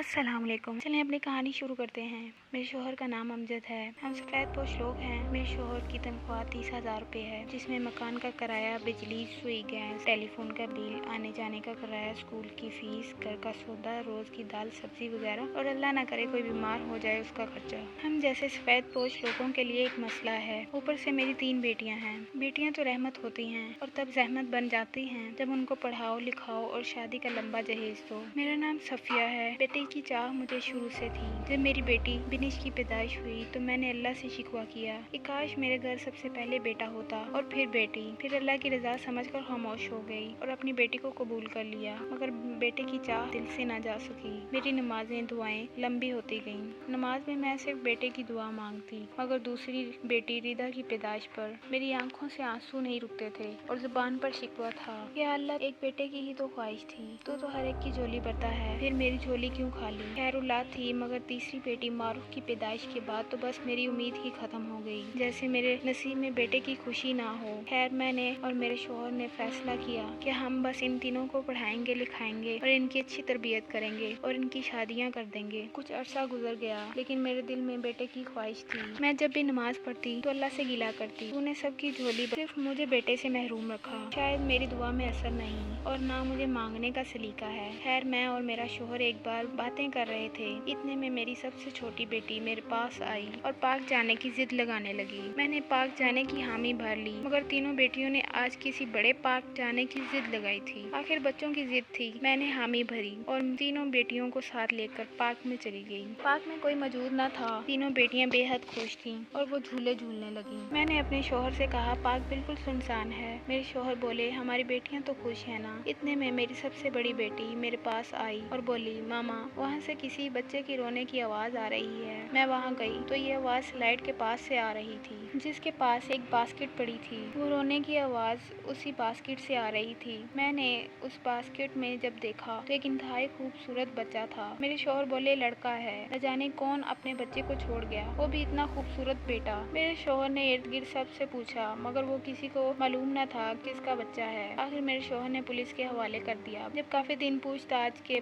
अस्सलाम वालेकुम। चलें अपनी कहानी शुरू करते हैं। मेरे शोहर का नाम अमजद है। हम सफ़ेद पोश लोग हैं। मेरे शोहर की तनख्वाह 30,000 रुपये है, जिसमें मकान का किराया, बिजली, सुई, गैस, टेलीफोन का बिल, आने जाने का किराया, स्कूल की फीस, घर का सौदा, रोज़ की दाल सब्जी वगैरह, और अल्लाह ना करे कोई बीमार हो जाए उसका खर्चा। हम जैसे सफ़ेद पोश लोगों के लिए एक मसला है। ऊपर से मेरी 3 बेटियाँ हैं। बेटियाँ तो रहमत होती हैं और तब जहमत बन जाती हैं जब उनको पढ़ाओ लिखाओ और शादी का लंबा जहेज दो। मेरा नाम सफ़िया है। बेटे की चाह मुझे शुरू से थी। जब मेरी बेटी बिनिश की पैदाइश हुई तो मैंने अल्लाह से शिकवा किया कि काश मेरे घर सबसे पहले बेटा होता और फिर बेटी। फिर अल्लाह की रज़ा समझकर खामोश हो गई और अपनी बेटी को कबूल कर लिया, मगर बेटे की चाह दिल से ना जा सकी। मेरी नमाजें दुआएं लंबी होती गईं। नमाज में मैं सिर्फ बेटे की दुआ मांगती, मगर दूसरी बेटी रिदा की पैदाइश पर मेरी आंखों से आंसू नहीं रुकते थे और जुबान पर शिकवा था। या अल्लाह, एक बेटे की ही तो ख्वाहिश थी, तू तो हर एक की झोली भरता है, फिर मेरी झोली क्यों खाली? खैरुल्लाह थी, मगर तीसरी बेटी मारूफ की पैदाइश के बाद तो बस मेरी उम्मीद ही खत्म हो गई, जैसे मेरे नसीब में बेटे की खुशी ना हो। खैर, मैंने और मेरे शोहर ने फैसला किया कि हम बस इन तीनों को पढ़ाएंगे लिखाएंगे और इनकी अच्छी तरबियत करेंगे और इनकी शादियां कर देंगे। कुछ अरसा गुजर गया, लेकिन मेरे दिल में बेटे की ख्वाहिश थी। मैं जब भी नमाज पढ़ती तो अल्लाह से गिला करती, तूने सबकी झोली सिर्फ मुझे बेटे से महरूम रखा। शायद मेरी दुआ में असर नहीं और ना मुझे मांगने का सलीका है। खैर, मैं और मेरा शोहर एक बार बातें कर रहे थे, इतने में मेरी सबसे छोटी बेटी मेरे पास आई और पाक जाने की जिद लगाने लगी। मैंने पाक जाने की हामी भर ली, मगर तीनों बेटियों ने आज किसी बड़े पाक जाने की जिद लगाई थी। आखिर बच्चों की जिद थी, मैंने हामी भरी और तीनों बेटियों को साथ लेकर पार्क में चली गई। पार्क में कोई मौजूद न था। तीनों बेटियां बेहद खुश थीं और वो झूले झूलने लगी। मैंने अपने शोहर से कहा, पार्क बिल्कुल सुनसान है। मेरे शोहर बोले, हमारी बेटियां तो खुश है ना। इतने में मेरी सबसे बड़ी बेटी मेरे पास आई और बोली, मामा, वहाँ से किसी बच्चे की रोने की आवाज़ आ रही है। मैं वहाँ गई तो ये आवाज़ स्लाइड के पास से आ रही थी, जिसके पास एक बास्केट पड़ी थी। वो रोने की आवाज़ उसी बास्केट से आ रही थी। मैंने उस बास्केट में जब देखा तो एक इंतहाई खूबसूरत बच्चा था। मेरे शोहर बोले, लड़का है, न जाने कौन अपने बच्चे को छोड़ गया, वो भी इतना खूबसूरत बेटा। मेरे शोहर ने इर्द गिर्द सबसे पूछा, मगर वो किसी को मालूम न था किसका बच्चा है। आखिर मेरे शोहर ने पुलिस के हवाले कर दिया। जब काफी दिन पूछताछ की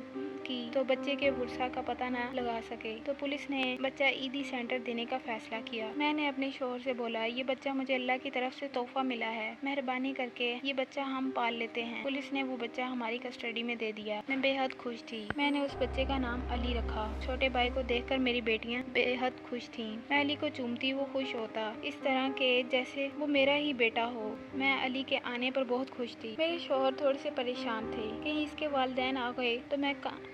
तो बच्चे के बुरसा का पता न लगा सके तो पुलिस ने बच्चा ईदी सेंटर देने का फैसला किया। मैंने अपने शोहर से बोला, ये बच्चा मुझे अल्लाह की तरफ से तोहफा मिला है, मेहरबानी करके ये बच्चा हम पाल लेते हैं। पुलिस ने वो बच्चा हमारी कस्टडी में दे दिया। मैं बेहद खुश थी। मैंने उस बच्चे का नाम अली रखा। छोटे भाई को देखकर मेरी बेटियां बेहद खुश थीं। मैं अली को चूमती, वो खुश होता, इस तरह के जैसे वो मेरा ही बेटा हो। मैं अली के आने पर बहुत खुश थी। मेरे शोहर थोड़े से परेशान थे, कहीं इसके वालिदैन आ गए तो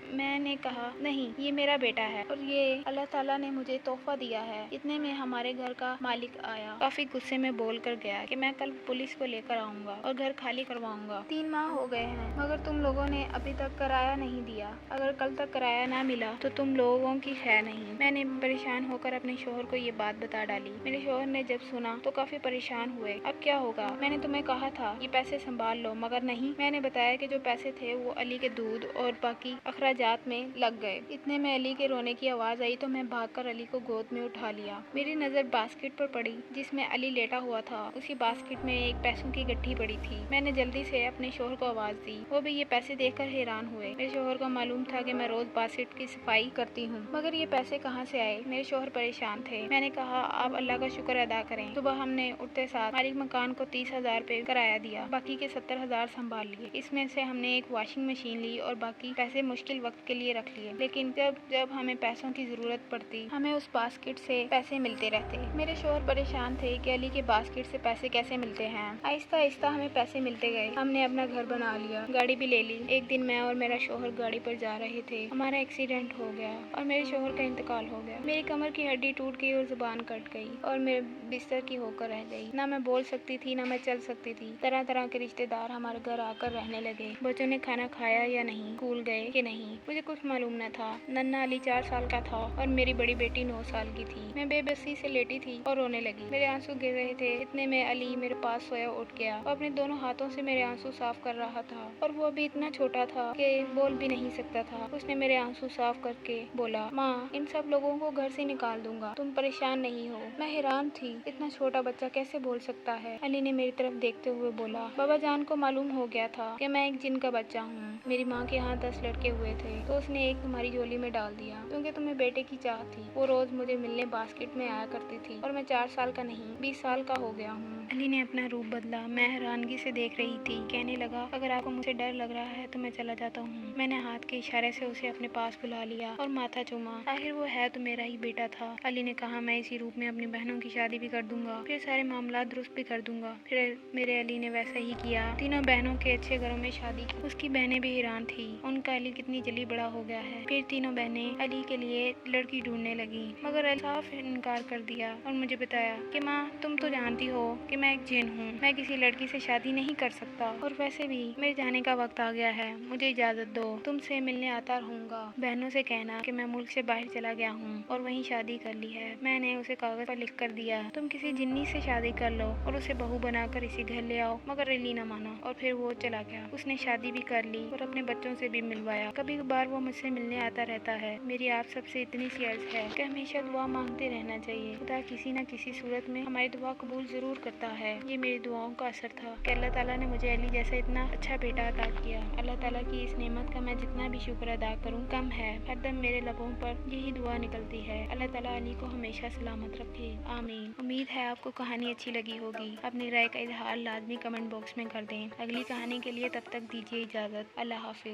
मैंने कहा, नहीं, ये मेरा बेटा है और ये अल्लाह ताला ने मुझे तोहफा दिया है। इतने में हमारे घर का मालिक आया। काफी गुस्से में बोल कर गया कि मैं कल पुलिस को लेकर आऊंगा और घर खाली करवाऊंगा। 3 माह हो गए हैं, मगर तुम लोगों ने अभी तक किराया नहीं दिया। अगर कल तक किराया ना मिला तो तुम लोगों की खैर नहीं। मैंने परेशान होकर अपने शोहर को ये बात बता डाली। मेरे शोहर ने जब सुना तो काफी परेशान हुए। अब क्या होगा? मैंने तुम्हें कहा था ये पैसे संभाल लो, मगर नहीं। मैंने बताया कि जो पैसे थे वो अली के दूध और बाकी अखराजात में लग गए। इतने में अली के रोने की आवाज आई तो मैं भागकर अली को गोद में उठा लिया। मेरी नजर बास्केट पर पड़ी जिसमें अली लेटा हुआ था। उसी बास्केट में एक पैसों की गट्ठी पड़ी थी। मैंने जल्दी से अपने शोहर को आवाज दी। वो भी ये पैसे देखकर हैरान हुए। मेरे शोहर को मालूम था कि मैं रोज बास्केट की सफाई करती हूँ, मगर ये पैसे कहाँ से आए? मेरे शोहर परेशान थे। मैंने कहा, आप अल्लाह का शुक्र अदा करें। सुबह हमने उठते साथ मालिक मकान को 30,000 रुपए किराया दिया, बाकी के 70,000 संभाल लिए। इसमें से हमने एक वॉशिंग मशीन ली और बाकी पैसे मुश्किल वक्त के लिए रख लिए। लेकिन जब हमें पैसों की जरूरत पड़ती, हमें उस बास्केट से पैसे मिलते रहते। मेरे शोहर परेशान थे कि अली के बास्केट से पैसे कैसे मिलते हैं। आहिस्ता आहिस्ता हमें पैसे मिलते गए। हमने अपना घर बना लिया, गाड़ी भी ले ली। एक दिन मैं और मेरा शोहर गाड़ी पर जा रहे थे। हमारा एक्सीडेंट हो गया और मेरे शोहर का इंतकाल हो गया। मेरी कमर की हड्डी टूट गई और जुबान कट गई और मेरे बिस्तर की होकर रह गई। ना मैं बोल सकती थी, ना मैं चल सकती थी। तरह तरह के रिश्तेदार हमारे घर आकर रहने लगे। बच्चों ने खाना खाया या नहीं, स्कूल गए कि नहीं, मुझे कुछ मालूम न था। नन्ना अली 4 साल का था और मेरी बड़ी बेटी 9 साल की थी। मैं बेबसी से लेटी थी और रोने लगी। मेरे आंसू गिर रहे थे। इतने में अली मेरे पास सोया उठ गया। वो अपने दोनों हाथों से मेरे आंसू साफ कर रहा था और वो अभी इतना छोटा था कि बोल भी नहीं सकता था। उसने मेरे आंसू साफ करके बोला, माँ, इन सब लोगों को घर से निकाल दूंगा, तुम परेशान नहीं हो। मैं हैरान थी, इतना छोटा बच्चा कैसे बोल सकता है। अली ने मेरी तरफ देखते हुए बोला, बाबा जान को मालूम हो गया था कि मैं एक जिन का बच्चा हूँ। मेरी माँ के यहाँ 10 लड़के हुए थे तो उसने एक तुम्हारी झोली में डाल दिया, क्योंकि तुम्हें बेटे की चाह थी। वो रोज मुझे मिलने बास्केट में आया करती थी और मैं 4 साल का नहीं 20 साल का हो गया हूँ। अली ने अपना रूप बदला। मैं हैरानगी से देख रही थी। कहने लगा, अगर आपको मुझसे डर लग रहा है तो मैं चला जाता हूँ। मैंने हाथ के इशारे से उसे अपने पास बुला लिया और माथा चूमा। आखिर वो है तो मेरा ही बेटा था। अली ने कहा, मैं इसी रूप में अपनी बहनों की शादी भी कर दूंगा, फिर सारे मामला दुरुस्त भी कर दूंगा। फिर मेरे अली ने वैसा ही किया। तीनों बहनों के अच्छे घरों में शादी की। उसकी बहनें भी हैरान थी, उनका अली कितनी जल्दी बड़ा हो गया है। फिर तीनों बहनें अली के लिए लड़की ढूंढने लगी, मगर अली साफ इनकार कर दिया और मुझे बताया कि माँ, तुम तो जानती हो कि मैं एक जिन हूँ, मैं किसी लड़की से शादी नहीं कर सकता, और वैसे भी मेरे जाने का वक्त आ गया है, मुझे इजाजत दो, तुमसे मिलने आता रहूंगा। बहनों से कहना कि मैं मुल्क से बाहर चला गया हूँ और वहीं शादी कर ली है। मैंने उसे कागज पर लिख कर दिया, तुम किसी जिन्नी से शादी कर लो और उसे बहू बनाकर इसी घर ले आओ। मगर अली न माना और फिर वो चला गया। उसने शादी भी कर ली और अपने बच्चों से भी मिलवाया। कभी कभार वो मुझसे मिलने आता रहता है। मेरी आप सबसे इतनी सी अर्ज है कि हमेशा दुआ मांगते रहना चाहिए। खुदा किसी न किसी सूरत में हमारी दुआ कबूल जरूर करता है। ये मेरी दुआओं का असर था कि अल्लाह ताला ने मुझे अली जैसा इतना अच्छा बेटा अता किया। अल्लाह ताला की इस नेमत का मैं जितना भी शुक्र अदा करूं कम है। हरदम मेरे लबों पर यही दुआ निकलती है, अल्लाह ताला अली को हमेशा सलामत रखे, आमीन। उम्मीद है आपको कहानी अच्छी लगी होगी। अपनी राय का इजहार लाजमी कमेंट बॉक्स में कर दें। अगली कहानी के लिए तब तक दीजिए इजाजत। अल्लाह हाफिज।